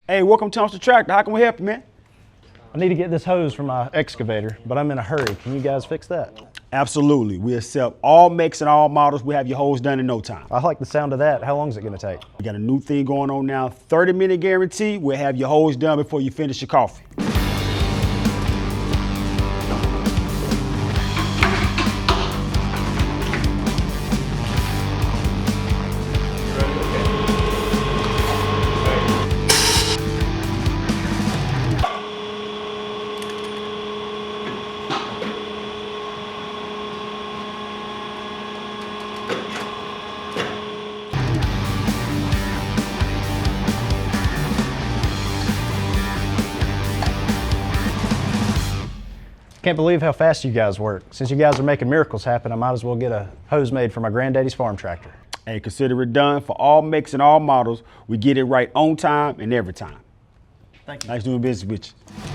Hey, welcome to Thompson Tractor. How can we help you, man? I need to get this hose from my excavator, but I'm in a hurry. Can you guys fix that? Absolutely. We accept all makes and all models. We have your hose done in no time. I like the sound of that. How long is it gonna take? We got a new thing going on now, 30-minute guarantee. We'll have your hose done before you finish your coffee. Can't believe how fast you guys work. Since you guys are making miracles happen, I might as well get a hose made for my granddaddy's farm tractor. Hey, consider it done for all makes and all models. We get it right on time and every time. Thank you. Nice doing business with you.